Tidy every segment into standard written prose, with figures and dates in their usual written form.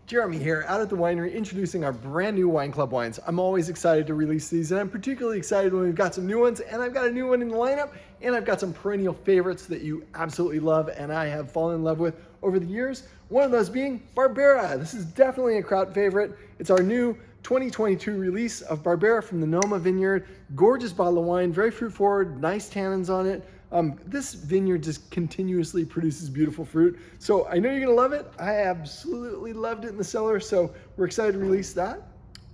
Jeremy here, out at the winery, introducing our brand new Wineclub wines. I'm always excited to release these, and I'm particularly excited when we've got some new ones, and I've got a new one in the lineup, and I've got some perennial favorites that you absolutely love and I have fallen in love with over the years. One of those being Barbera. This is definitely a crowd favorite. It's our new 2022 release of Barbera from the Noma Vineyard. Gorgeous bottle of wine, very fruit forward, nice tannins on it. This vineyard just continuously produces beautiful fruit. So I know you're gonna love it. I absolutely loved it in the cellar, so we're excited to release that.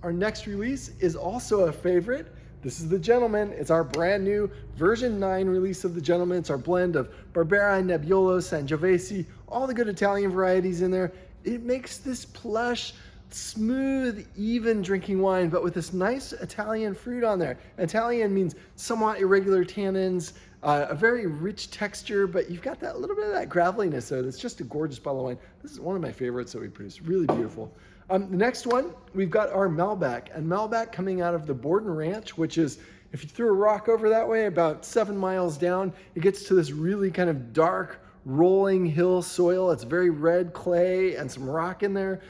Our next release is also a favorite. This is the Gentleman. It's our brand new version 9 release of the Gentleman. It's our blend of Barbera, Nebbiolo, Sangiovese, all the good Italian varieties in there. It makes this plush, smooth, even drinking wine, but with this nice Italian fruit on there. Italian means somewhat irregular tannins, a very rich texture, but you've got that little bit of that graveliness there. It's just a gorgeous bottle of wine. This is one of my favorites that we produce. Really beautiful. The next one, we've got our Malbec, and Malbec coming out of the Borden Ranch, which is, if you threw a rock over that way, about 7 miles down, it gets to this really kind of dark, rolling hill soil. It's very red clay and some rock in there.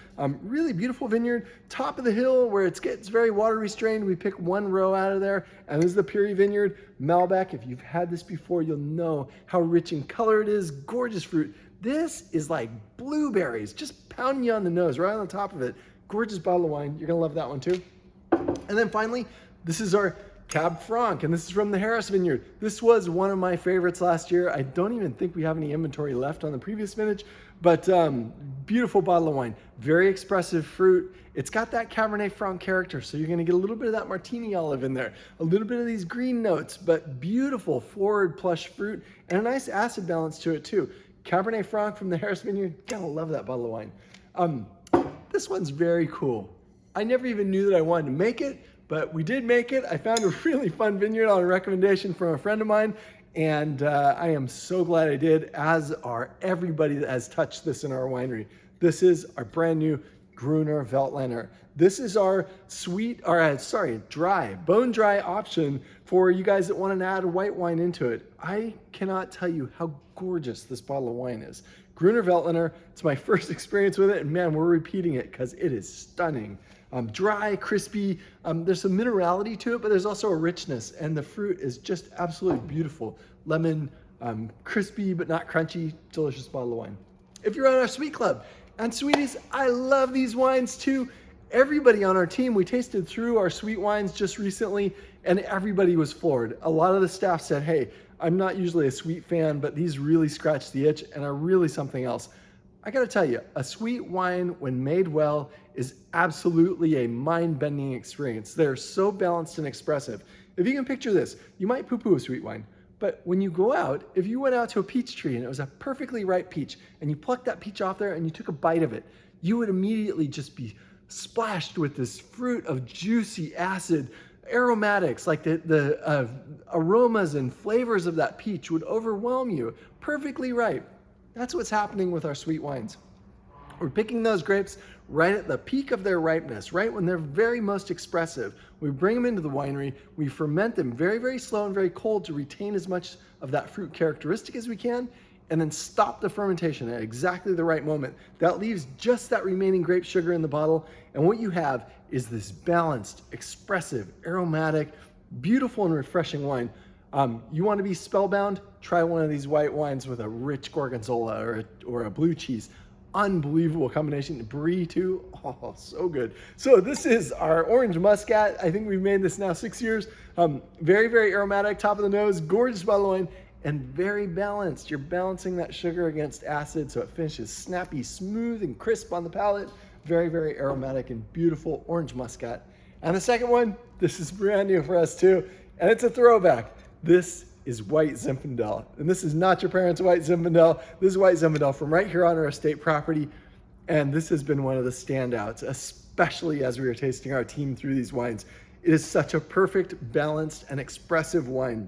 Really beautiful vineyard. Top of the hill where it gets very water restrained. We pick one row out of there, and this is the Puri Vineyard Malbec. If you've had this before, you'll know how rich in color it is. Gorgeous fruit. This is like blueberries, just pounding you on the nose, right on the top of it. Gorgeous bottle of wine. You're gonna love that one too. And then finally, this is our Cab Franc, and this is from the Harris Vineyard. This was one of my favorites last year. I don't even think we have any inventory left on the previous vintage, but beautiful bottle of wine. Very expressive fruit. It's got that Cabernet Franc character, so you're gonna get a little bit of that martini olive in there, a little bit of these green notes, but beautiful forward plush fruit, and a nice acid balance to it too. Cabernet Franc from the Harris Vineyard, gotta love that bottle of wine. This one's very cool. I never even knew that I wanted to make it, but we did make it. I found a really fun vineyard on a recommendation from a friend of mine, and I am so glad I did, as are everybody that has touched this in our winery. This is our brand new Gruener Veltliner. This is our dry, bone dry option for you guys that want to add white wine into it. I cannot tell you how gorgeous this bottle of wine is. Gruener Veltliner, it's my first experience with it, and man, we're repeating it because it is stunning. Dry, crispy, there's some minerality to it, but there's also a richness, and the fruit is just absolutely beautiful. Lemon, crispy but not crunchy, delicious bottle of wine. If you're on our Sweet Club, and sweeties, I love these wines too. Everybody on our team, we tasted through our sweet wines just recently, and everybody was floored. A lot of the staff said, hey, I'm not usually a sweet fan, but these really scratch the itch and are really something else. I gotta tell you, a sweet wine, when made well, is absolutely a mind-bending experience. They're so balanced and expressive. If you can picture this, you might poo-poo a sweet wine, but when you go out, if you went out to a peach tree and it was a perfectly ripe peach, and you plucked that peach off there and you took a bite of it, you would immediately just be splashed with this fruit of juicy acid, aromatics, like the aromas and flavors of that peach would overwhelm you. Perfectly ripe. That's what's happening with our sweet wines. We're picking those grapes right at the peak of their ripeness, right when they're very most expressive. We bring them into the winery, we ferment them very, very slow and very cold to retain as much of that fruit characteristic as we can, and then stop the fermentation at exactly the right moment. That leaves just that remaining grape sugar in the bottle, and what you have is this balanced, expressive, aromatic, beautiful and refreshing wine. You want to be spellbound? Try one of these white wines with a rich gorgonzola or a blue cheese. Unbelievable combination. Brie too. Oh, so good. So this is our orange muscat. I think we've made this now 6 years. Very, very aromatic, top of the nose, gorgeous bottle of wine, and very balanced. You're balancing that sugar against acid so it finishes snappy, smooth, and crisp on the palate. Very, very aromatic and beautiful orange muscat. And the second one, this is brand new for us too, and it's a throwback. This is white Zinfandel. And this is not your parents' white Zinfandel. This is white Zinfandel from right here on our estate property. And this has been one of the standouts, especially as we were tasting our team through these wines. It is such a perfect, balanced, and expressive wine.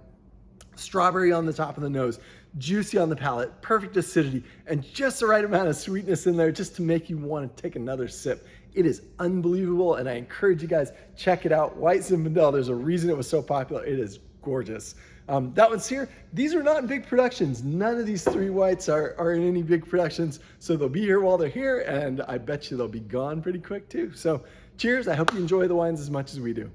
Strawberry on the top of the nose, juicy on the palate, perfect acidity, and just the right amount of sweetness in there just to make you want to take another sip. It is unbelievable, and I encourage you guys, check it out. White Zinfandel, there's a reason it was so popular. It is gorgeous. That one's here. These are not in big productions. None of these 3 whites are in any big productions. So they'll be here while they're here, and I bet you they'll be gone pretty quick too. So cheers. I hope you enjoy the wines as much as we do.